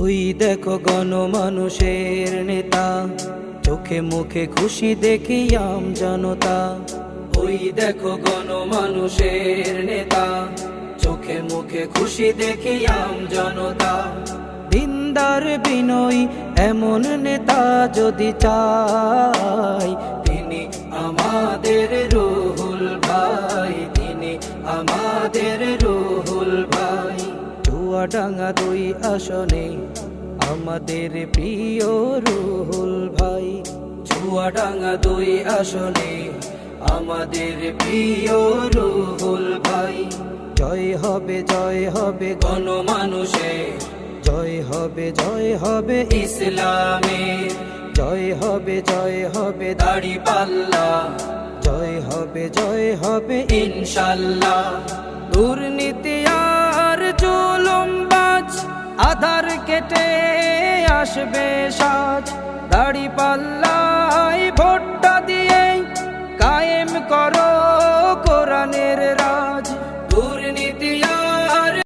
ওই দেখো গণমানুষের নেতা, চোখে মুখে খুশি দেখি আম জনতা। ওই দেখো গণমানুষের নেতা, চোখে মুখে খুশি দেখি আম জনতা। দিনদার বিনয়ী এমন নেতা যদি চাই, তিনি আমাদের রুহুল ভাই, তিনি আমাদের রুহুল ভাই। চুয়াডাঙ্গা 2 আসনে আমাদের প্রিয় রুহুল ভাই। চুয়াডাঙ্গা 2 আসনে আমাদের প্রিয় রুহুল ভাই। জয় হবে গণমানুষের, জয় হবে ইসলামের, জয় হবে দাড়িপাল্লা, জয় হবে ইনশাল্লাহ। দুর্নীতি আর জুলুমবাজ আধার কেটে আসবে সাজ, দাড়িপাল্লা